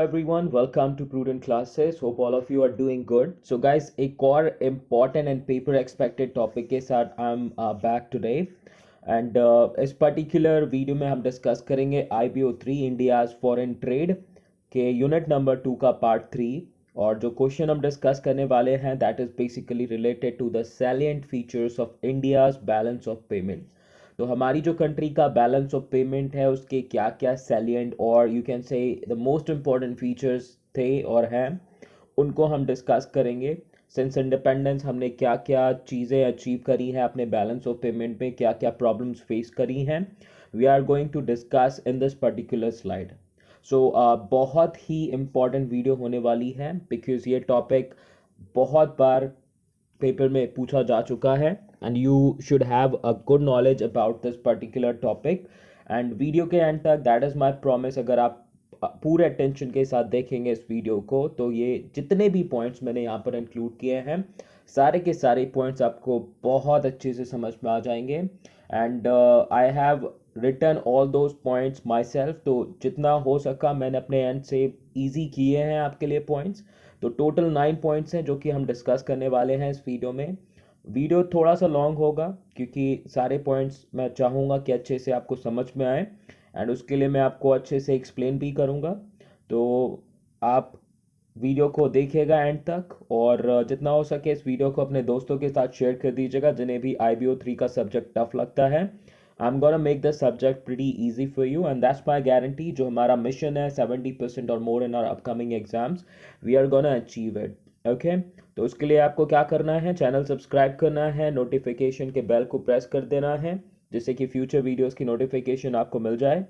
everyone, welcome to Prudent Classes. Hope all of you are doing good. So guys, एक और important and paper expected topic के साथ I'm back today. And इस particular video में हम discuss करेंगे IBO3 India's Foreign Trade के unit number 2 का पार्ट 3. और जो क्वेश्चन हम डिस्कस करने वाले हैं that is basically related to the salient features of India's balance of payment. तो हमारी जो कंट्री का बैलेंस ऑफ पेमेंट है उसके क्या क्या सैलिएंट और you can say the most important features थे और हैं उनको हम डिस्कस करेंगे. सिंस इंडिपेंडेंस हमने क्या क्या चीज़ें अचीव करी हैं अपने बैलेंस ऑफ पेमेंट में, क्या क्या प्रॉब्लम्स फेस करी हैं, we are going to discuss in this particular slide. So बहुत ही इम्पॉर्टेंट वीडियो होने वाली है बिकॉज ये टॉपिक बहुत बार पेपर में पूछा जा चुका है and you should have a good knowledge about this particular topic. and video के एंड तक that is my promise, अगर आप पूरे अटेंशन के साथ देखेंगे इस वीडियो को तो ये जितने भी पॉइंट्स मैंने यहाँ पर इंक्लूड किए हैं सारे के सारे पॉइंट्स आपको बहुत अच्छे से समझ में आ जाएंगे. And I have written all those points myself, तो जितना हो सका मैंने अपने एंड से ईजी किए हैं आपके लिए पॉइंट्स. तो टोटल 9 पॉइंट्स हैं जो कि हम डिस्कस करने वाले हैं इस वीडियो में. वीडियो थोड़ा सा लॉन्ग होगा क्योंकि सारे पॉइंट्स मैं चाहूँगा कि अच्छे से आपको समझ में आए एंड उसके लिए मैं आपको अच्छे से एक्सप्लेन भी करूँगा. तो आप वीडियो को देखिएगा एंड तक और जितना हो सके इस वीडियो को अपने दोस्तों के साथ शेयर कर दीजिएगा जिन्हें भी IBO3 का सब्जेक्ट टफ लगता है. I am gonna make the subject pretty easy for you and that's my guarantee. जो हमारा मिशन है 70% और more in our upcoming exams, we are gonna achieve it. Okay, तो उसके लिए आपको क्या करना है, चैनल सब्सक्राइब करना है, नोटिफिकेशन के बेल को प्रेस कर देना है जिससे कि फ्यूचर वीडियोस की नोटिफिकेशन आपको मिल जाए.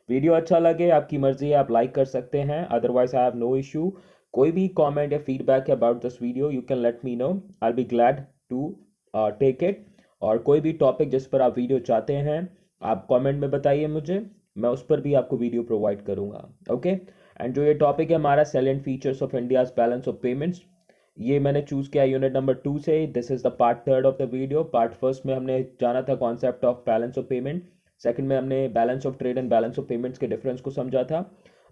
वीडियो अच्छा लगे आपकी मर्जी है, आप लाइक कर सकते हैं, otherwise I have no issue. कोई भी कमेंट या feedback about this video you can let me know, I will be glad to take it. और कोई भी टॉपिक जिस पर आप वीडियो चाहते हैं आप कमेंट में बताइए मुझे, मैं उस पर भी आपको वीडियो प्रोवाइड करूंगा. ओके, एंड जो ये टॉपिक है हमारा salient features of India's balance of payments, ये मैंने चूज़ किया यूनिट नंबर 2 से. This is the part 3 of the video. Part 1 में हमने जाना था concept of balance of payment, second में हमने balance of trade and balance of payments के डिफरेंस को समझा था.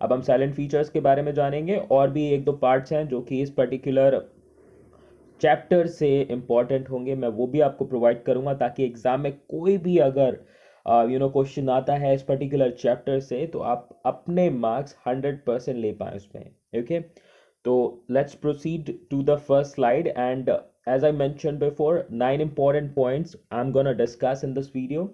अब हम साइलेंट फीचर्स के बारे में जानेंगे और भी एक दो पार्ट्स हैं जो कि इस पर्टिकुलर चैप्टर से इम्पॉर्टेंट होंगे, मैं वो भी आपको प्रोवाइड करूंगा ताकि एग्जाम में कोई भी अगर क्वेश्चन आता है इस पर्टिकुलर चैप्टर से तो आप अपने मार्क्स 100% ले पाएँ उसमें. Okay, so let's proceed to the first slide and as I mentioned before 9 important points I'm gonna discuss in this video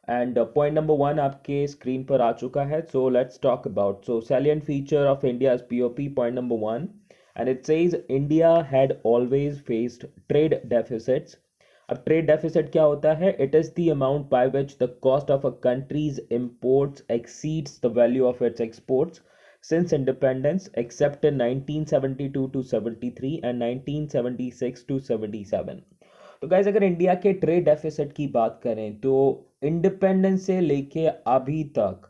and point number 1 आपके स्क्रीन पर आ चुका है. so let's talk about salient feature of India's BOP. point number 1 and it says India had always faced trade deficits. अब trade deficit क्या होता है? It is the amount by which the cost of a country's imports exceeds the value of its exports since independence except in 1972 to 73 and 1976 to 77. तो guys अगर India के trade deficit की बात करें तो इंडिपेंडेंस से लेके अभी तक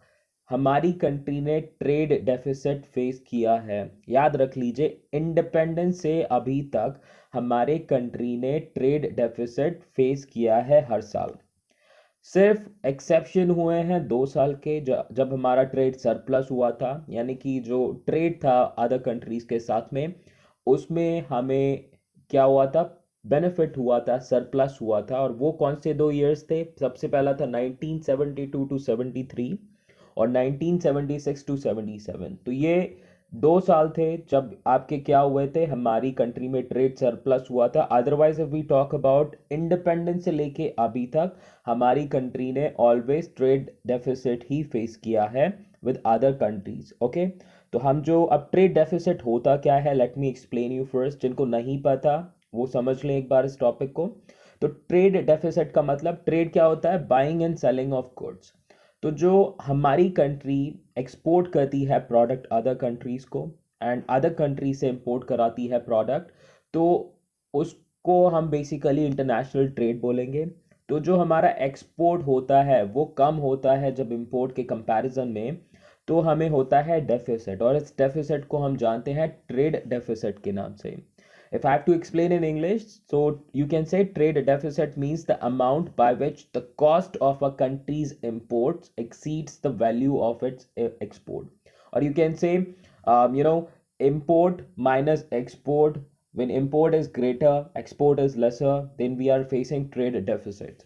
हमारी कंट्री ने ट्रेड डेफिसिट फेस किया है. याद रख लीजिए, इंडिपेंडेंस से अभी तक हमारे कंट्री ने ट्रेड डेफिसिट फेस किया है हर साल. सिर्फ एक्सेप्शन हुए हैं 2 साल के जब हमारा ट्रेड सरप्लस हुआ था, यानी कि जो ट्रेड था अदर कंट्रीज के साथ में उसमें हमें क्या हुआ था, बेनिफिट हुआ था, सरप्लस हुआ था. और वो कौन से 2 ईयर्स थे? सबसे पहला था 1972 टू 73 और 1976 टू 77. तो ये 2 साल थे जब आपके क्या हुए थे, हमारी कंट्री में ट्रेड सरप्लस हुआ था. Otherwise if we talk about independence से लेके अभी तक हमारी कंट्री ने ऑलवेज ट्रेड डेफिसिट ही फेस किया है विद अदर कंट्रीज. ओके, तो हम जो अब ट्रेड डेफिसिट होता क्या है, let me explain you first. जिनको नहीं पता वो समझ लें एक बार इस टॉपिक को. तो ट्रेड डेफिसिट का मतलब, ट्रेड क्या होता है? Buying and selling of goods. तो जो हमारी कंट्री एक्सपोर्ट करती है प्रोडक्ट अदर कंट्रीज को एंड अदर कंट्री से इंपोर्ट कराती है प्रोडक्ट, तो उसको हम बेसिकली इंटरनेशनल ट्रेड बोलेंगे. तो जो हमारा एक्सपोर्ट होता है वो कम होता है जब इंपोर्ट के कंपैरिजन में, तो हमें होता है डेफिसिट और इस डेफिसिट को हम जानते हैं ट्रेड डेफिसिट के नाम से. If I have to explain in English, so you can say trade deficit means the amount by which the cost of a country's imports exceeds the value of its export. Or you can say you know, import minus export. When import is greater, export is lesser, then we are facing trade deficit.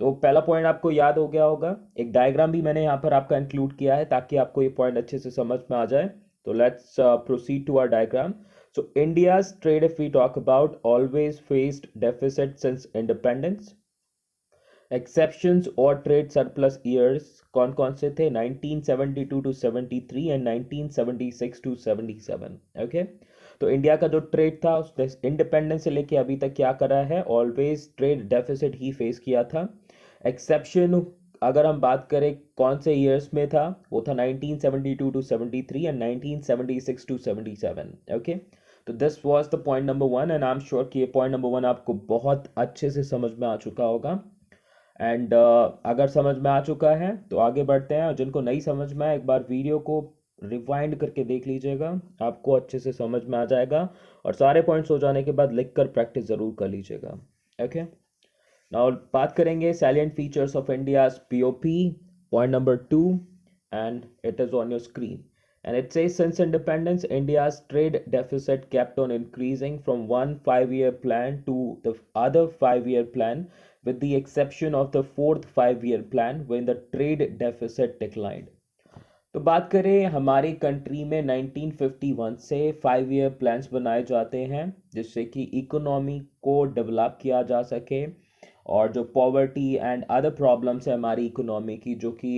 तो पहला point आपको याद हो गया होगा. एक diagram भी मैंने यहाँ पर आपका इंक्लूड किया है ताकि आपको ये पॉइंट अच्छे से समझ में आ जाए. तो let's proceed to our diagram. So India's trade, if we talk about, always faced deficit since independence. Exceptions और ट्रेड सरप्लस ईयर्स कौन कौन से थे? 1972 टू 73 एंड 1976 टू 77. ओके, तो इंडिया का जो ट्रेड था उसने इंडिपेंडेंस से लेके अभी तक क्या करा है? ऑलवेज ट्रेड डेफिसिट ही फेस किया था. एक्सेप्शन अगर हम बात करें कौन से ईयर्स में था, वो था 1972 टू 73 एंड 1976 टू 77. ओके, तो this was the point number 1 and I am sure कि ये पॉइंट नंबर 1 आपको बहुत अच्छे से समझ में आ चुका होगा. एंड अगर समझ में आ चुका है तो आगे बढ़ते हैं, और जिनको नहीं समझ में आए एक बार वीडियो को रिवाइंड करके देख लीजिएगा, आपको अच्छे से समझ में आ जाएगा. और सारे पॉइंट्स हो जाने के बाद लिख कर प्रैक्टिस ज़रूर कर लीजिएगा. ओके, नाउ बात करेंगे salient features of India's POP, point number 2, and it is on your screen. And it says, since independence, India's trade deficit kept on increasing from one 5-year plan to the other 5-year plan, with the exception of the fourth 5-year plan when the trade deficit declined. तो बात करें हमारी country में 1951 से 5-year plans बनाए जाते हैं जिससे कि इकोनॉमी को डेवलप किया जा सके, और जो पॉवर्टी एंड अदर प्रॉब्लम्स है हमारी इकोनॉमी की, जो कि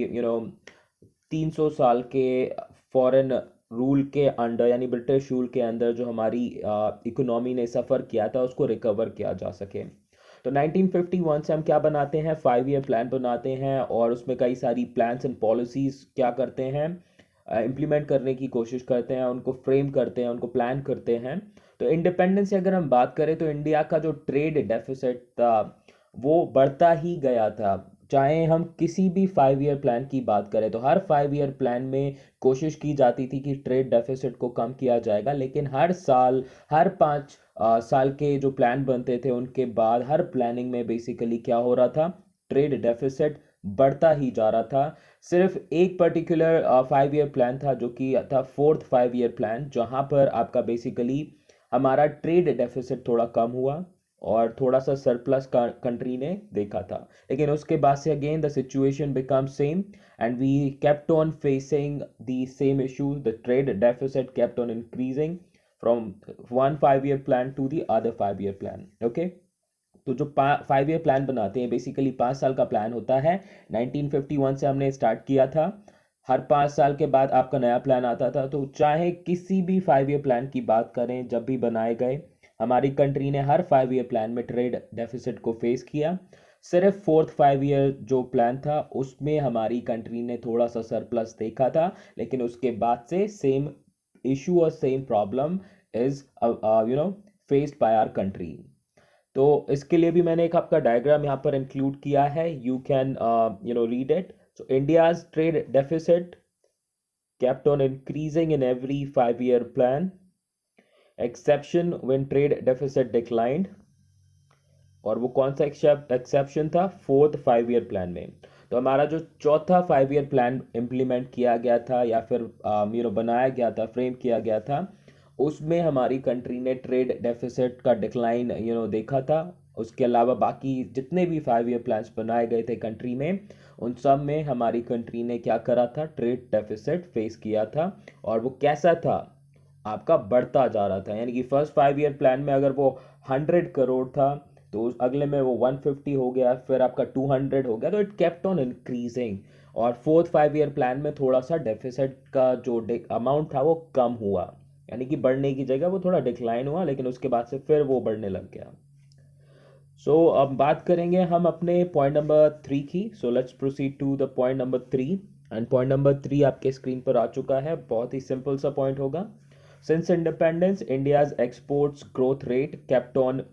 300 साल के फॉरेन रूल के अंडर यानी ब्रिटिश रूल के अंदर जो हमारी इकोनॉमी ने सफ़र किया था उसको रिकवर किया जा सके. तो 1951 से हम क्या बनाते हैं? 5-year प्लान बनाते हैं, और उसमें कई सारी प्लान्स एंड पॉलिसीज़ क्या करते हैं? इम्प्लीमेंट करने की कोशिश करते हैं, उनको फ्रेम करते हैं, उनको प्लान करते हैं. तो इंडिपेंडेंस से अगर हम बात करें तो इंडिया का जो ट्रेड डेफिसिट था वो बढ़ता ही गया था. चाहे हम किसी भी 5-year प्लान की बात करें तो हर 5-year प्लान में कोशिश की जाती थी कि ट्रेड डेफिसिट को कम किया जाएगा, लेकिन हर साल हर 5 साल के जो प्लान बनते थे उनके बाद हर प्लानिंग में बेसिकली क्या हो रहा था? ट्रेड डेफिसिट बढ़ता ही जा रहा था. सिर्फ एक पर्टिकुलर 5-year प्लान था जो कि था फोर्थ 5-year प्लान, जहां पर आपका बेसिकली हमारा ट्रेड डेफिसिट थोड़ा कम हुआ और थोड़ा सा सरप्लस का कंट्री ने देखा था. लेकिन उसके बाद से again the situation become same and we kept on facing the same issue. The trade deficit kept on increasing from one 5-year plan to the other 5-year plan. Okay, तो जो 5-year प्लान बनाते हैं basically 5 साल का plan होता है. 1951 से हमने स्टार्ट किया था, हर 5 साल के बाद आपका नया प्लान आता था. तो चाहे किसी भी 5-year प्लान की बात करें, जब भी बनाए गए हमारी कंट्री ने हर 5-year प्लान में ट्रेड डेफिसिट को फेस किया. सिर्फ फोर्थ 5-year जो प्लान था उसमें हमारी कंट्री ने थोड़ा सा सरप्लस देखा था, लेकिन उसके बाद से सेम इशू और same problem is faced by our country. तो इसके लिए भी मैंने एक आपका डायग्राम यहाँ पर इंक्लूड किया है, you can read it. So India's trade deficit kept on increasing in every 5-year plan, exception when trade deficit declined. और वो कौन सा एक्सेप्शन था? फोर्थ 5-year प्लान में. तो हमारा जो चौथा 5-year प्लान इम्प्लीमेंट किया गया था या फिर बनाया गया था, फ्रेम किया गया था, उसमें हमारी कंट्री ने ट्रेड डेफिसिट का डिक्लाइन देखा था. उसके अलावा बाकी जितने भी 5-year प्लान्स बनाए गए थे कंट्री में, उन सब में हमारी कंट्री ने क्या करा था? ट्रेड डेफिसिट फेस किया था. और वो कैसा था? आपका बढ़ता जा रहा था. यानी कि फर्स्ट 5-year प्लान में अगर वो 100 करोड़ था तो अगले में वो 150 हो गया, फिर आपका 200 हो गया. तो इट केप्ट ऑन इंक्रीजिंग. और फोर्थ 5-year प्लान में थोड़ा सा डेफिसिट का जो अमाउंट था वो कम हुआ, यानी कि बढ़ने की जगह वो थोड़ा डिक्लाइन हुआ, लेकिन उसके बाद से फिर वो बढ़ने लग गया. सो अब बात करेंगे हम अपने पॉइंट नंबर 3 की. So let's proceed to the point number 3. And point number 3 आपके स्क्रीन पर आ चुका है. बहुत ही सिंपल सा पॉइंट होगा. Since independence India's exports growth rate kept on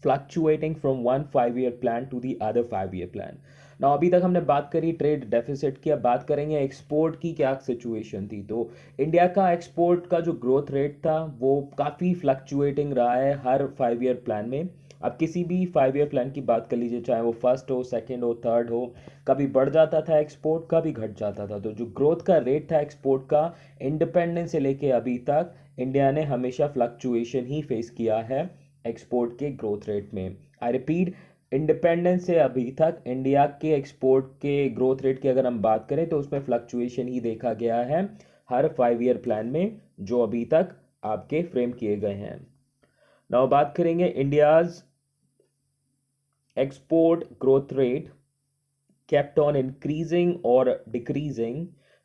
fluctuating from one 5-year plan to the other 5-year plan. ना अभी तक हमने बात करी ट्रेड डेफिसिट की, अब बात करेंगे एक्सपोर्ट की क्या सिचुएशन थी। तो इंडिया का एक्सपोर्ट का जो ग्रोथ रेट था वो काफ़ी फ्लक्चुएटिंग रहा है हर 5 ईयर प्लान में। अब किसी भी 5 ईयर प्लान की बात कर लीजिए, चाहे वो फर्स्ट हो, सेकंड हो, थर्ड हो, कभी बढ़ जाता था एक्सपोर्ट, कभी घट जाता था। तो जो ग्रोथ का रेट था एक्सपोर्ट का, इंडिपेंडेंस से लेके अभी तक इंडिया ने हमेशा फ्लक्चुएशन ही फेस किया है एक्सपोर्ट के ग्रोथ रेट में। आई रिपीट, इंडिपेंडेंस से अभी तक इंडिया के एक्सपोर्ट के ग्रोथ रेट की अगर हम बात करें तो उसमें फ्लक्चुएशन ही देखा गया है हर 5 ईयर प्लान में जो अभी तक आपके फ्रेम किए गए हैं। नाउ बात करेंगे India's export growth rate kept on increasing or decreasing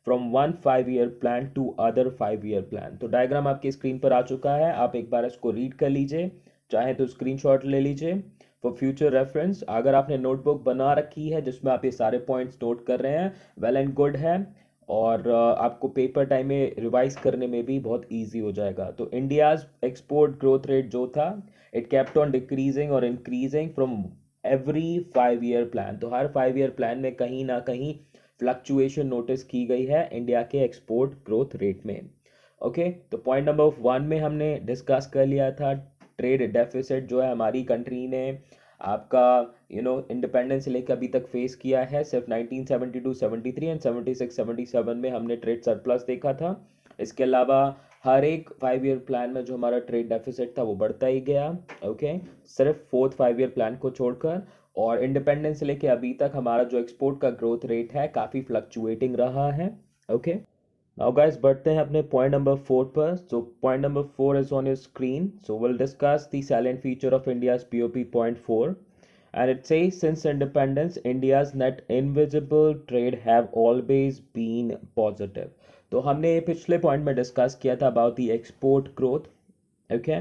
from one 5 year plan to other 5 year plan। तो डायग्राम आपकी स्क्रीन पर आ चुका है, आप एक बार इसको रीड कर लीजिए, चाहे तो स्क्रीनशॉट ले लीजिए फॉर फ्यूचर रेफरेंस। अगर आपने नोटबुक बना रखी है जिसमें आप ये सारे पॉइंट्स नोट कर रहे हैं, वेल एंड गुड है, और आपको पेपर टाइम में रिवाइज करने में भी बहुत इजी हो जाएगा। तो इंडियाज एक्सपोर्ट ग्रोथ रेट जो था, इट केप्ट ऑन डिक्रीजिंग और increasing from every 5 year plan. तो हर 5 ईयर प्लान में कहीं ना कहीं फ्लक्चुएशन नोटिस की गई है इंडिया के एक्सपोर्ट ग्रोथ रेट में। ओके, तो पॉइंट नंबर 1 में हमने डिस्कस कर लिया था ट्रेड डेफिसिट जो है हमारी कंट्री ने आपका इंडिपेंडेंस से लेकर अभी तक फेस किया है। सिर्फ 1972 73 एंड 76 77 में हमने ट्रेड सरप्लस देखा था। इसके अलावा हर एक 5 ईयर प्लान में जो हमारा ट्रेड डेफिसिट था वो बढ़ता ही गया। ओके, सिर्फ फोर्थ 5 ईयर प्लान को छोड़कर। और इंडिपेंडेंस से लेके अभी तक हमारा जो एक्सपोर्ट का ग्रोथ रेट है काफ़ी फ्लक्चुएटिंग रहा है। ओके, नाउ गाइस बढ़ते हैं अपने पॉइंट नंबर 4 पर। So point number 4 is on your screen. So will discuss the salient feature of India's POP point 4, and it says since independence India's net invisible trade have always been positive। तो हमने पिछले point में discuss किया था about the export growth. Okay,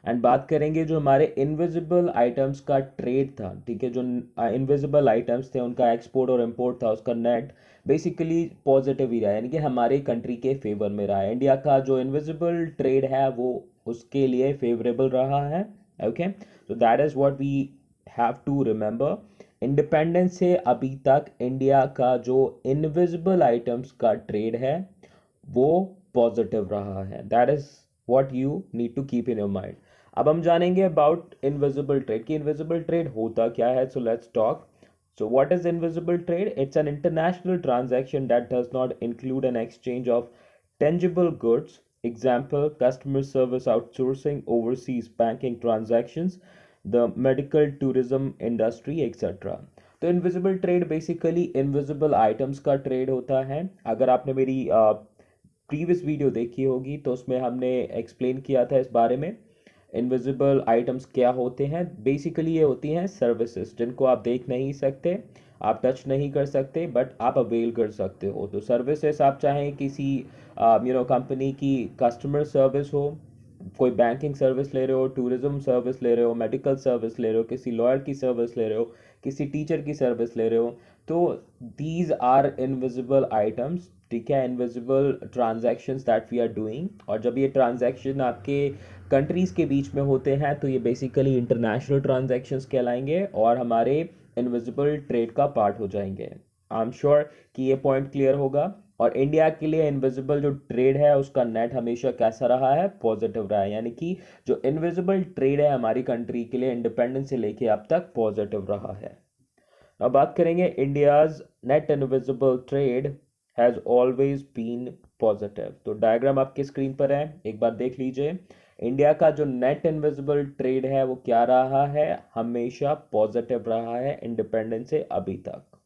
and बात करेंगे जो हमारे इनविजिबल आइटम्स का ट्रेड था, ठीक है, जो इनविजिबल आइटम्स थे उनका एक्सपोर्ट और इंपोर्ट था, उसका नेट बेसिकली पॉजिटिव ही रहा है, यानी कि हमारे कंट्री के फेवर में रहा है। इंडिया का जो इनविजिबल ट्रेड है वो उसके लिए फेवरेबल रहा है। ओके, तो that is what we have to remember. Independence से अभी तक इंडिया का जो इनविजिबल आइटम्स का ट्रेड है वो पॉजिटिव रहा है। That is what you need to keep in your mind. अब हम जानेंगे अबाउट इनविजिबल ट्रेड कि इनविजिबल ट्रेड होता क्या है। So let's talk. So what is invisible trade? It's an international transaction that does not include an exchange of tangible goods. Example, customer service outsourcing, overseas banking transactions, the medical tourism industry, etc. तो invisible trade basically invisible items का trade होता है। अगर आपने मेरी previous video देखी होगी तो उसमें हमने एक्सप्लेन किया था इस बारे में। इनविजिबल आइटम्स क्या होते हैं? बेसिकली ये होती हैं सर्विसेज जिनको आप देख नहीं सकते, आप टच नहीं कर सकते, बट आप अवेल कर सकते हो। तो सर्विसेज आप चाहें किसी कंपनी की कस्टमर सर्विस हो, कोई बैंकिंग सर्विस ले रहे हो, टूरिज्म सर्विस ले रहे हो, मेडिकल सर्विस ले रहे हो, किसी लॉयर की सर्विस ले रहे हो, किसी टीचर की सर्विस ले रहे हो, तो दीज आर इनविजिबल आइटम्स, ठीक है, invisible transactions that we are doing. और जब ये ट्रांजैक्शन आपके कंट्रीज के बीच में होते हैं तो ये बेसिकली इंटरनेशनल ट्रांजैक्शंस कहलाएंगे और हमारे इनविजिबल ट्रेड का पार्ट हो जाएंगे। आई एम श्योर कि ये पॉइंट क्लियर होगा। और इंडिया के लिए इनविजिबल जो ट्रेड है उसका नेट हमेशा कैसा रहा है? पॉजिटिव रहा है, यानी कि जो इनविजिबल ट्रेड है हमारी कंट्री के लिए इंडिपेंडेंस से लेके अब तक पॉजिटिव रहा है। अब बात करेंगे India's net invisible trade has always been positive. तो डायग्राम आपकी स्क्रीन पर है, एक बार देख लीजिए। इंडिया का जो नेट इनविजिबल ट्रेड है वो क्या रहा है? हमेशा पॉजिटिव रहा है इंडिपेंडेंस से अभी तक।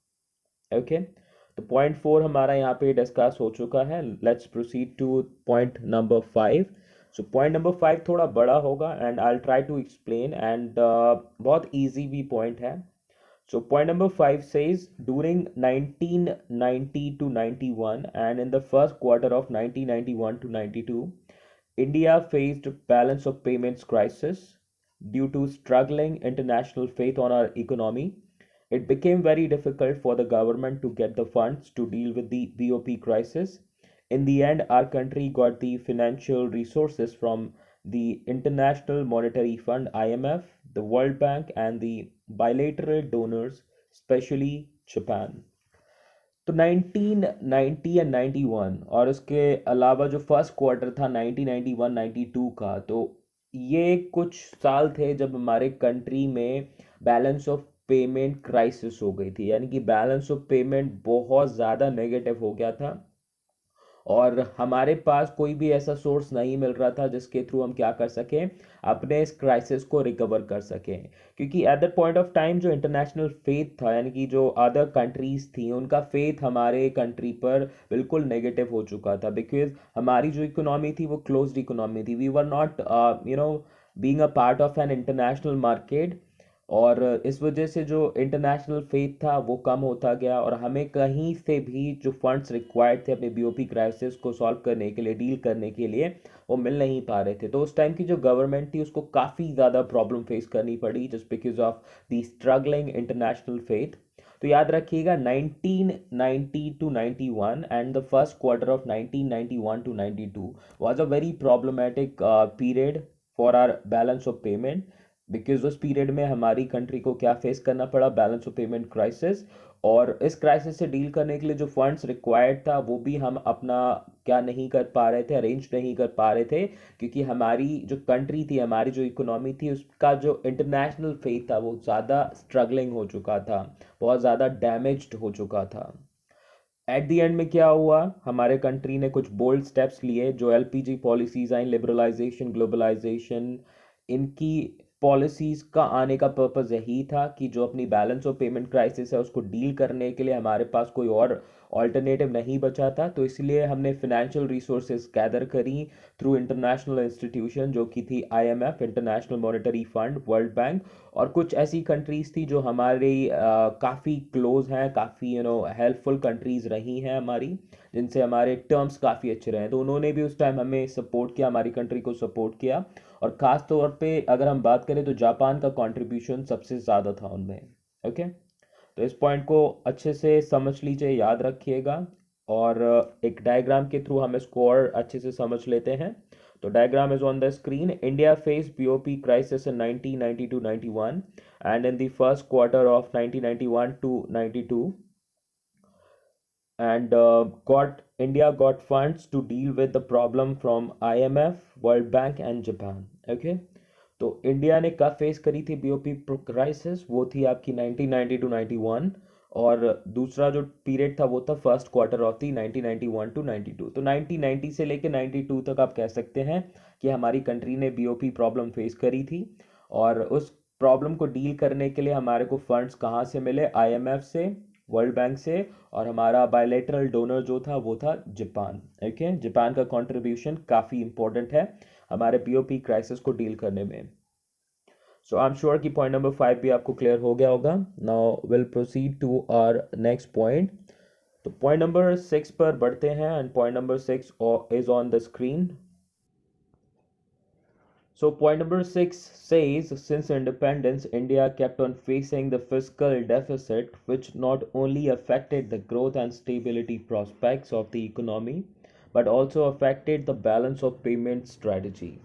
ओके, तो पॉइंट 4 हमारा यहाँ पे डिस्कस हो चुका है। Let's proceed to point number 5। So point number 5 थोड़ा बड़ा होगा and I will try to explain, and बहुत इजी भी पॉइंट है। So point number 5 says during 1990 to 91 and in the first quarter of 1991 to 92, India faced balance of payments crisis due to struggling international faith on our economy. It became very difficult for the government to get the funds to deal with the BOP crisis. In the end, our country got the financial resources from the International Monetary Fund (IMF), the World Bank, and the bilateral donors, especially Japan. तो 1990 and 91 और उसके अलावा जो first quarter था 1991-92 का, तो ये कुछ साल थे जब हमारे कंट्री में बैलेंस ऑफ पेमेंट क्राइसिस हो गई थी, यानी कि बैलेंस ऑफ पेमेंट बहुत ज़्यादा नेगेटिव हो गया था और हमारे पास कोई भी ऐसा सोर्स नहीं मिल रहा था जिसके थ्रू हम क्या कर सकें, अपने इस क्राइसिस को रिकवर कर सकें। क्योंकि at the point of time जो इंटरनेशनल फेथ था, यानी कि जो अदर कंट्रीज थी, उनका फेथ हमारे कंट्री पर बिल्कुल नेगेटिव हो चुका था। बिकॉज हमारी जो इकोनॉमी थी वो क्लोज्ड इकोनॉमी थी, we were not being a part of an international market. और इस वजह से जो इंटरनेशनल फेथ था वो कम होता गया और हमें कहीं से भी जो फंड्स रिक्वायर्ड थे अपने बीओपी क्राइसिस को सॉल्व करने के लिए, डील करने के लिए, वो मिल नहीं पा रहे थे। तो उस टाइम की जो गवर्नमेंट थी उसको काफ़ी ज़्यादा प्रॉब्लम फेस करनी पड़ी just because of the struggling international faith. तो याद रखिएगा 1990 to 91 and the first quarter of 1991 to 92 was a very problematic period for our balance of payment. Because उस पीरियड में हमारी कंट्री को क्या फेस करना पड़ा, बैलेंस ऑफ पेमेंट क्राइसिस। और इस क्राइसिस से डील करने के लिए जो फंड्स रिक्वायर्ड था वो भी हम अपना क्या नहीं कर पा रहे थे, अरेंज नहीं कर पा रहे थे, क्योंकि हमारी जो कंट्री थी, हमारी जो इकोनॉमी थी, उसका जो इंटरनेशनल फेथ था वो ज़्यादा स्ट्रगलिंग हो चुका था, बहुत ज़्यादा डैमेज्ड हो चुका था। एट द एंड में क्या हुआ, हमारे कंट्री ने कुछ बोल्ड स्टेप्स लिए, जो एलपीजी पॉलिसीज आई, लिबरलाइजेशन, ग्लोबलाइजेशन, इनकी पॉलिसीज का आने का पर्पस यही था कि जो अपनी बैलेंस ऑफ पेमेंट क्राइसिस है उसको डील करने के लिए हमारे पास कोई और ऑल्टरनेटिव नहीं बचा था। तो इसलिए हमने फिनेंशियल रिसोर्सेज गैदर करी थ्रू इंटरनेशनल इंस्टीट्यूशन, जो कि थी IMF, international monetary fund, world bank, और कुछ ऐसी कंट्रीज थी जो हमारी काफ़ी क्लोज हैं, काफ़ी हेल्पफुल कंट्रीज रही हैं हमारी, जिनसे हमारे टर्म्स काफ़ी अच्छे रहे। तो उन्होंने भी उस टाइम हमें सपोर्ट किया, हमारी कंट्री को सपोर्ट किया। और ख़ास तौर पे अगर हम बात करें तो जापान का कंट्रीब्यूशन सबसे ज़्यादा था उनमें। ओके, तो इस पॉइंट को अच्छे से समझ लीजिए, याद रखिएगा। और एक डायग्राम के थ्रू हम इसको और अच्छे से समझ लेते हैं। तो diagram is on the screen. India face BOP crisis in 1990 to 91 and in the first quarter of 1991 to 92, and India got funds to deal with the problem from IMF, World Bank and Japan. Okay, तो India ने कब face करी थी BOP crisis, वो थी आपकी 1990 to 91। और दूसरा जो पीरियड था वो था first quarter of the 1991 to 92। तो 1990 से लेके 92 तक आप कह सकते हैं कि हमारी कंट्री ने बीओपी प्रॉब्लम फेस करी थी। और उस प्रॉब्लम को डील करने के लिए हमारे को फंड्स कहाँ से मिले, आईएमएफ से, वर्ल्ड बैंक से, और हमारा बायलैटरल डोनर जो था वो था जापान। ओके, जापान का कंट्रीब्यूशन काफ़ी इंपॉर्टेंट है हमारे पीओपी क्राइसिस को डील करने में। सो आई एम श्योर कि पॉइंट नंबर 5 भी आपको क्लियर हो गया होगा। Now will proceed to our next point. तो पॉइंट नंबर 6 पर बढ़ते हैं and point number 6 is on the screen. So point number 6 says, since independence, India kept on facing the fiscal deficit, which not only affected the growth and stability prospects of the economy, but also affected the balance of payment strategy.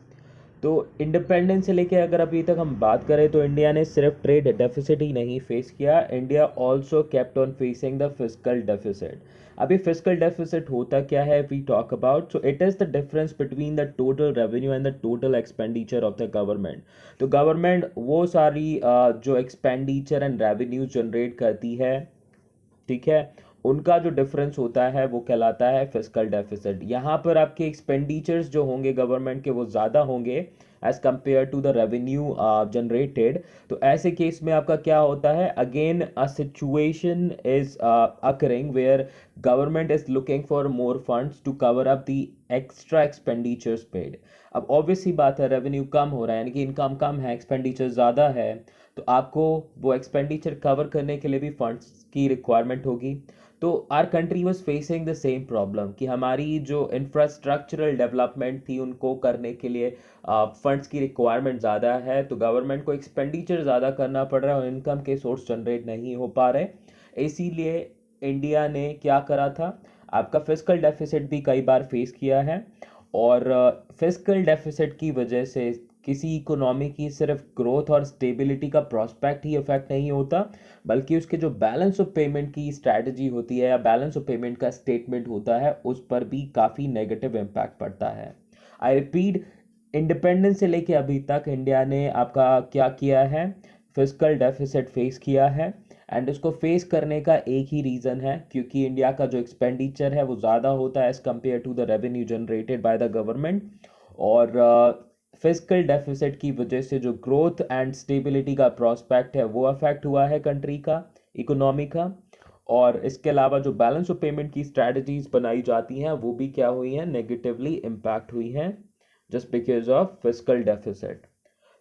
तो independence से लेके अगर अभी तक हम बात करें तो इंडिया ने सिर्फ ट्रेड डेफिसिट ही नहीं फेस किया, India also kept on facing the fiscal deficit. अभी फिस्कल डेफिसिट होता क्या है, we talk about, so it is the difference between the total revenue and the total expenditure of the government. तो government वो सारी जो expenditure and revenue generate करती है, ठीक है, उनका जो डिफरेंस होता है वो कहलाता है फिस्कल डेफिसिट। यहाँ पर आपके एक्सपेंडिचर्स जो होंगे गवर्नमेंट के वो ज़्यादा होंगे as compare to the revenue generated. तो ऐसे केस में आपका क्या होता है, again a situation is occurring where government is looking for more funds to cover up the extra expenditures paid. अब ऑब्वियस ही बात है, रेवेन्यू कम हो रहा है, यानी कि इनकम कम है, एक्सपेंडिचर ज़्यादा है, तो आपको वो एक्सपेंडिचर कवर करने के लिए भी फंड्स की रिक्वायरमेंट होगी। तो our country was facing the same problem कि हमारी जो इंफ्रास्ट्रक्चरल डेवलपमेंट थी उनको करने के लिए फंड्स की रिक्वायरमेंट ज़्यादा है, तो गवर्नमेंट को एक्सपेंडिचर ज़्यादा करना पड़ रहा है और इनकम के सोर्स जनरेट नहीं हो पा रहे। इसीलिए इंडिया ने क्या करा था, आपका फिस्कल डेफिसिट भी कई बार फेस किया है। और फिस्कल डेफिसिट की वजह से किसी इकोनॉमी की सिर्फ ग्रोथ और स्टेबिलिटी का प्रोस्पेक्ट ही इफेक्ट नहीं होता, बल्कि उसके जो बैलेंस ऑफ पेमेंट की स्ट्रैटेजी होती है या बैलेंस ऑफ पेमेंट का स्टेटमेंट होता है उस पर भी काफ़ी नेगेटिव इम्पैक्ट पड़ता है। आई रिपीट, इंडिपेंडेंस से लेके अभी तक इंडिया ने आपका क्या किया है, फिस्कल डेफिसिट फेस किया है। एंड इसको फेस करने का एक ही रीज़न है, क्योंकि इंडिया का जो एक्सपेंडिचर है वो ज़्यादा होता है as compare to the revenue generated by the government. और फिस्कल डेफिसिट की वजह से जो ग्रोथ एंड स्टेबिलिटी का प्रोस्पेक्ट है वो अफेक्ट हुआ है कंट्री का, इकोनॉमी का। और इसके अलावा जो बैलेंस ऑफ पेमेंट की स्ट्रैटेजीज बनाई जाती हैं वो भी क्या हुई हैं, नेगेटिवली इम्पैक्ट हुई हैं just because of fiscal deficit.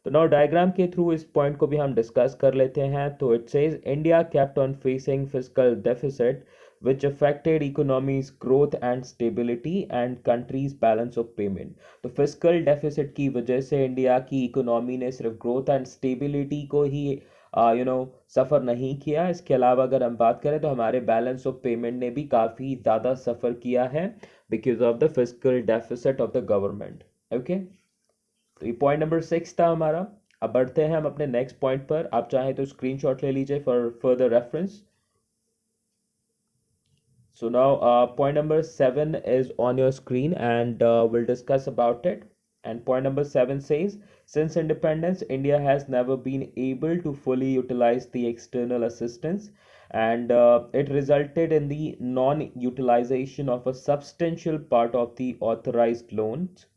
तो नाउ डायग्राम के थ्रू इस पॉइंट को भी हम डिस्कस कर लेते हैं। तो it says India kept on facing fiscal deficit which affected economy's growth and stability and country's balance of payment। तो फिस्कल डेफिसिट की वजह से इंडिया की इकोनॉमी ने सिर्फ ग्रोथ एंड स्टेबिलिटी को ही सफ़र नहीं किया, इसके अलावा अगर हम बात करें तो हमारे बैलेंस ऑफ पेमेंट ने भी काफ़ी ज़्यादा सफ़र किया है because of the fiscal deficit of the government. Okay, तो ये पॉइंट नंबर 6 था हमारा। अब बढ़ते हैं हम अपने नेक्स्ट पॉइंट पर। आप चाहें तो स्क्रीनशॉट ले लीजिए for further reference. So now point number 7 is on your screen and we'll discuss about it. And point number 7 says, since independence, India has never been able to fully utilize the external assistance, and it resulted in the non-utilization of a substantial part of the authorized loans।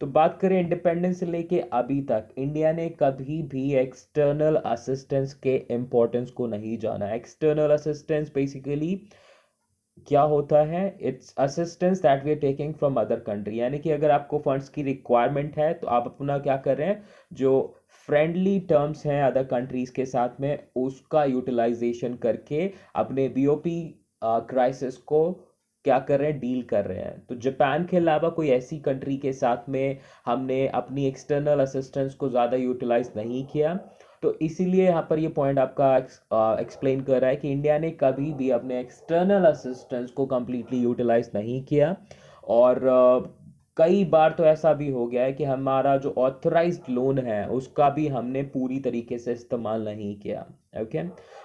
तो बात करें independence से लेके अभी तक India ने कभी भी एक्सटर्नल असिस्टेंस के इम्पोर्टेंस को नहीं जाना। एक्सटर्नल असिस्टेंस बेसिकली क्या होता है, it's assistance that we are taking from other country. यानी कि अगर आपको फंड्स की रिक्वायरमेंट है तो आप अपना क्या कर रहे हैं, जो फ्रेंडली टर्म्स हैं अदर कंट्रीज के साथ में उसका यूटिलाइजेशन करके अपने बीओपी क्राइसिस को क्या कर रहे हैं, डील कर रहे हैं। तो जापान के अलावा कोई ऐसी कंट्री के साथ में हमने अपनी एक्सटर्नल असिस्टेंस को ज़्यादा यूटिलाइज नहीं किया। तो इसीलिए यहाँ पर ये पॉइंट आपका एक्सप्लेन कर रहा है कि इंडिया ने कभी भी अपने एक्सटर्नल असिस्टेंस को कंप्लीटली यूटिलाइज नहीं किया। और कई बार तो ऐसा भी हो गया है कि हमारा जो ऑथराइज्ड लोन है उसका भी हमने पूरी तरीके से इस्तेमाल नहीं किया। ओके,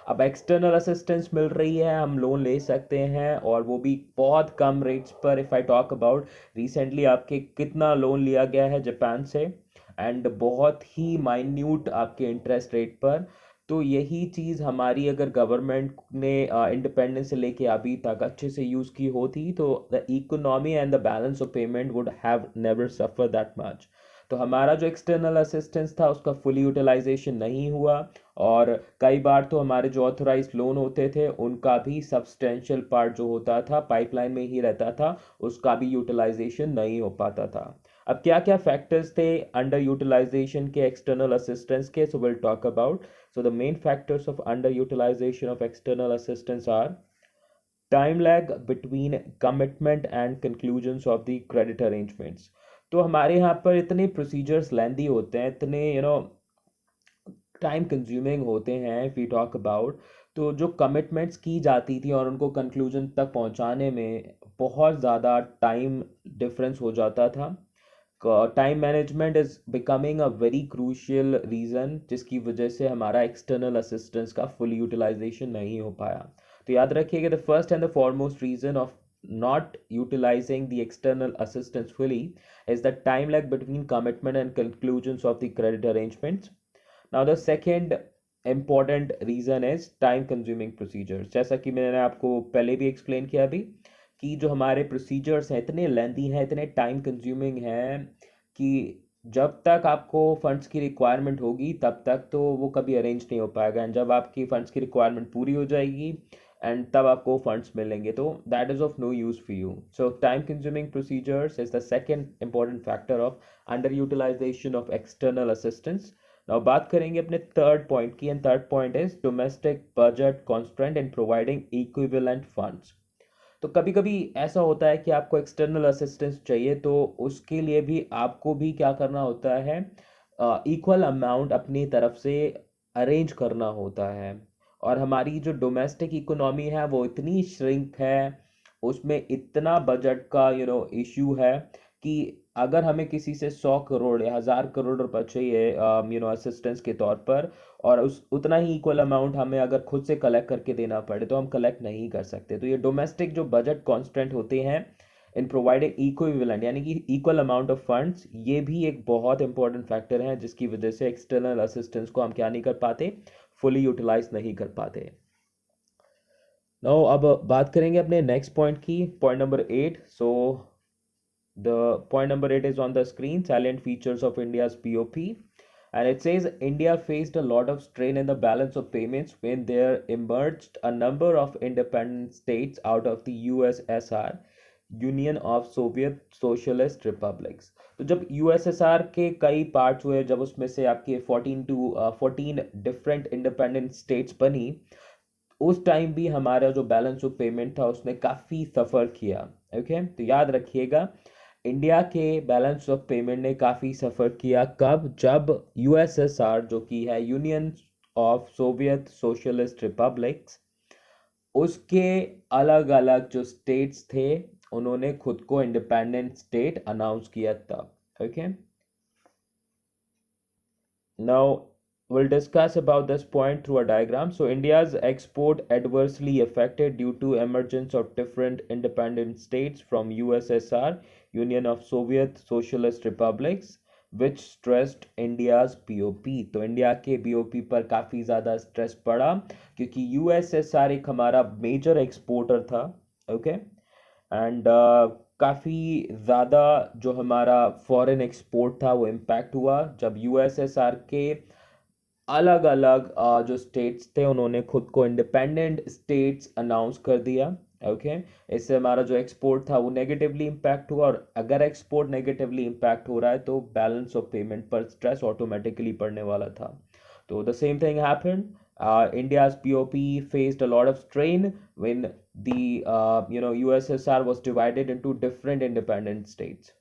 अब एक्सटर्नल असिस्टेंस मिल रही है, हम लोन ले सकते हैं और वो भी बहुत कम रेट्स पर। If I talk about recently आपके कितना लोन लिया गया है जापान से, एंड बहुत ही माइन्यूट आपके इंटरेस्ट रेट पर। तो यही चीज़ हमारी अगर गवर्नमेंट ने इंडिपेंडेंस से लेके अभी तक अच्छे से यूज़ की होती तो the economy and the balance of payment would have never suffer that much. तो हमारा जो एक्सटर्नल असिस्टेंस था उसका फुल यूटिलाइजेशन नहीं हुआ, और कई बार तो हमारे जो ऑथराइज्ड लोन होते थे उनका भी सब्सटेंशियल पार्ट जो होता था पाइपलाइन में ही रहता था, उसका भी यूटिलाइजेशन नहीं हो पाता था। अब क्या क्या फैक्टर्स थे अंडर यूटिलाइजेशन के एक्सटर्नल असिस्टेंस के, so will talk about. So the main factors of under utilization of external assistance are time lag between commitment and conclusions of the credit arrangements. तो हमारे यहाँ पर इतने प्रोसीजर्स लेंदी होते हैं, इतने टाइम कंज्यूमिंग होते हैं इफ़ वी टॉक अबाउट। तो जो कमिटमेंट्स की जाती थी और उनको कंक्लूजन तक पहुंचाने में बहुत ज़्यादा टाइम डिफरेंस हो जाता था। Time management is becoming a very crucial reason जिसकी वजह से हमारा एक्सटर्नल असिस्टेंस का फुल यूटिलाइजेशन नहीं हो पाया। तो याद रखिएगा, the first and the foremost reason of not utilizing the external assistance fully is the time lag between commitment and conclusions of the credit arrangements। Now the second important reason is time consuming procedures। जैसा कि मैंने आपको पहले भी explain किया अभी कि जो हमारे प्रोसीजर्स हैं इतने लेंदी हैं, इतने टाइम कंज्यूमिंग हैं कि जब तक आपको फंड्स की रिक्वायरमेंट होगी तब तक तो वो कभी अरेंज नहीं हो पाएगा, एंड जब आपकी फंड्स की रिक्वायरमेंट पूरी हो जाएगी एंड तब आपको फंड्स मिलेंगे तो that is of no use for you. So time consuming procedures is the second important factor of under utilization of external assistance. Now बात करेंगे अपने थर्ड पॉइंट की, and third point is domestic budget constraint in providing equivalent funds. तो कभी कभी ऐसा होता है कि आपको एक्सटर्नल असिस्टेंस चाहिए तो उसके लिए भी आपको भी क्या करना होता है, इक्वल अमाउंट अपनी तरफ से अरेंज करना होता है। और हमारी जो डोमेस्टिक इकोनॉमी है वो इतनी श्रिंक है, उसमें इतना बजट का इशू है कि अगर हमें किसी से 100 करोड़ या 1000 करोड़ रुपए चाहिए असिस्टेंस के तौर पर, और उस उतना ही इक्वल अमाउंट हमें अगर खुद से कलेक्ट करके देना पड़े तो हम कलेक्ट नहीं कर सकते। तो ये डोमेस्टिक जो बजट कॉन्स्टेंट होते हैं इन प्रोवाइडिंग इक्विवेलेंट यानी कि इक्वल अमाउंट ऑफ फंड्स, ये भी एक बहुत इंपॉर्टेंट फैक्टर है जिसकी वजह से एक्सटर्नल असिस्टेंस को हम क्या नहीं कर पाते, फुली यूटिलाइज नहीं कर पाते। नाउ अब बात करेंगे अपने नेक्स्ट पॉइंट की, point number 8। So the point number 8 is on the screen, salient features of India's POP. And it says India faced a lot of strain in the balance of payments when there emerged a number of independent states out of the USSR, union of Soviet socialist republics. तो जब USSR के कई parts हुए, जब उसमें से आपके 14 different independent states बनी, उस टाइम भी हमारा जो बैलेंस ऑफ पेमेंट था उसने काफ़ी सफ़र किया। ओके, तो याद रखिएगा इंडिया के बैलेंस ऑफ पेमेंट ने काफ़ी सफ़र किया। कब? जब यूएसएसआर जो कि है union of Soviet socialist republics, उसके अलग अलग जो स्टेट्स थे उन्होंने खुद को इंडिपेंडेंट स्टेट अनाउंस किया तब। Okay, now we'll discuss about this point through a diagram. So India's export adversely affected due to emergence of different independent states from USSR, Union of Soviet Socialist Republics, which stressed India's POP। तो India के BOP पर काफ़ी ज़्यादा stress पड़ा क्योंकि USSR एक हमारा major exporter था। ओके, एंड काफ़ी ज़्यादा जो हमारा फॉरेन एक्सपोर्ट था वो इम्पैक्ट हुआ जब यूएसएसआर के अलग अलग जो स्टेट्स थे उन्होंने खुद को इंडिपेंडेंट स्टेट्स अनाउंस कर दिया। ओके, इससे हमारा जो एक्सपोर्ट था वो नेगेटिवली इम्पैक्ट हुआ, और अगर एक्सपोर्ट नेगेटिवली इम्पैक्ट हो रहा है तो बैलेंस ऑफ पेमेंट पर स्ट्रेस ऑटोमेटिकली पड़ने वाला था। तो the same thing happened. India's POP faced a lot of strain when the USSR was divided into different independent states।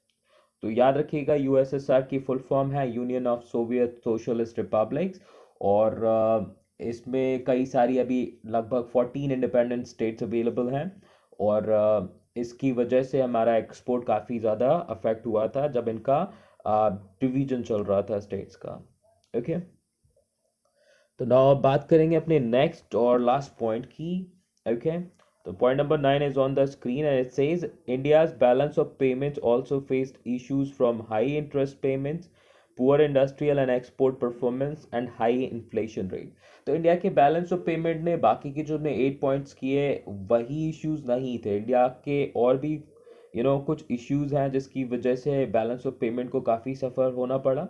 तो याद रखिएगा यूएसएसआर की फुल फॉर्म है union of Soviet socialist republics, और इसमें कई सारी अभी लगभग 14 इंडिपेंडेंट स्टेट्स अवेलेबल हैं, और इसकी वजह से हमारा एक्सपोर्ट काफ़ी ज़्यादा अफेक्ट हुआ था जब इनका डिवीजन चल रहा था स्टेट्स का। ओके, तो नाउ बात करेंगे अपने नेक्स्ट और लास्ट पॉइंट की। ओके, तो point number 9 is on the screen and it says India's balance of payments also faced issues from high interest payments, poor industrial and export performance and high inflation rate। तो India के balance of payment ने बाकी के जो हमने 8 points किए वही issues नहीं थे, इंडिया के और भी कुछ इश्यूज हैं जिसकी वजह से बैलेंस ऑफ पेमेंट को काफ़ी सफ़र होना पड़ा।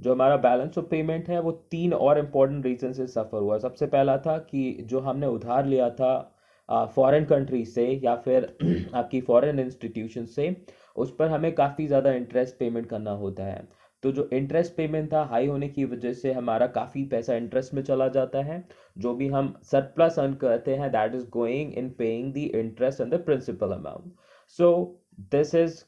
जो हमारा बैलेंस ऑफ पेमेंट है वो 3 और इम्पॉर्टेंट रीजन से सफ़र हुआ। सबसे पहला था कि जो हमने उधार लिया था फॉरेन कंट्री से या फिर आपकी फॉरेन इंस्टीट्यूशन से, उस पर हमें काफ़ी ज़्यादा इंटरेस्ट पेमेंट करना होता है। तो जो इंटरेस्ट पेमेंट था हाई होने की वजह से हमारा काफ़ी पैसा इंटरेस्ट में चला जाता है। जो भी हम सरप्लस अर्न करते हैं that is going in paying the interest and the principal amount. So this is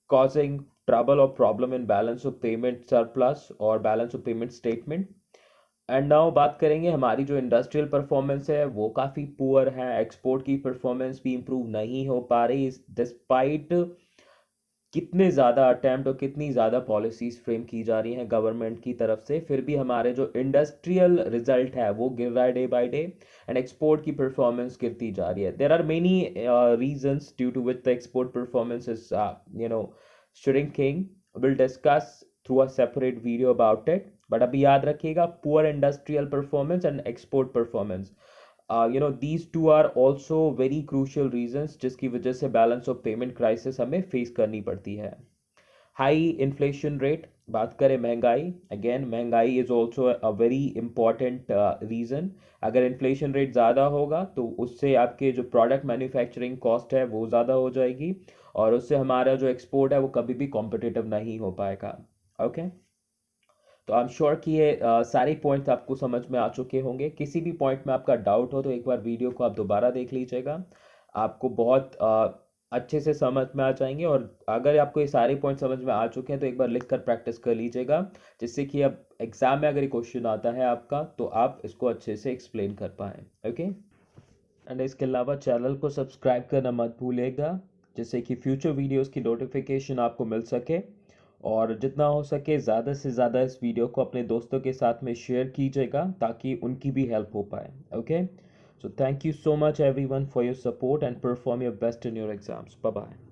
causing trouble or problem in balance of payment surplus और balance of payment statement। And now बात करेंगे हमारी जो industrial performance है वो काफ़ी poor है, export की परफॉर्मेंस भी इम्प्रूव नहीं हो पा रही डिस्पाइट कितने ज़्यादा अटैम्प्ट और कितनी ज़्यादा पॉलिसीज फ्रेम की जा रही हैं गवर्नमेंट की तरफ से, फिर भी हमारे जो इंडस्ट्रियल रिजल्ट है वो गिर रहा है day by day, and export की परफॉर्मेंस गिरती जा रही है। There are many reasons due to which the export performance is shrinking। Will discuss through a separate video about it, but अभी याद रखिएगा poor industrial performance and export performance these two are also very crucial reasons जिसकी वजह से balance of payment crisis हमें face करनी पड़ती है। हाई इन्फ्लेशन रेट, बात करें महंगाई, अगेन महंगाई is also a very important reason. अगर इन्फ्लेशन रेट ज़्यादा होगा तो उससे आपके जो प्रोडक्ट मैन्युफैक्चरिंग कॉस्ट है वो ज़्यादा हो जाएगी, और उससे हमारा जो एक्सपोर्ट है वो कभी भी कॉम्पिटिटिव नहीं हो पाएगा। ओके, तो आई एम श्योर कि ये सारे पॉइंट्स आपको समझ में आ चुके होंगे। किसी भी पॉइंट में आपका डाउट हो तो एक बार वीडियो को आप दोबारा देख लीजिएगा, आपको बहुत अच्छे से समझ में आ जाएंगे। और अगर आपको ये सारे पॉइंट समझ में आ चुके हैं तो एक बार लिख कर प्रैक्टिस कर लीजिएगा, जिससे कि अब एग्जाम में अगर ये क्वेश्चन आता है आपका तो आप इसको अच्छे से एक्सप्लेन कर पाएँ। ओके, एंड इसके अलावा चैनल को सब्सक्राइब करना मत भूलिएगा जिससे कि फ्यूचर वीडियोज़ की नोटिफिकेशन आपको मिल सके। और जितना हो सके ज़्यादा से ज़्यादा इस वीडियो को अपने दोस्तों के साथ में शेयर कीजिएगा ताकि उनकी भी हेल्प हो पाए. Okay, so thank you so much everyone for your support and perform your best in your exams. Bye bye.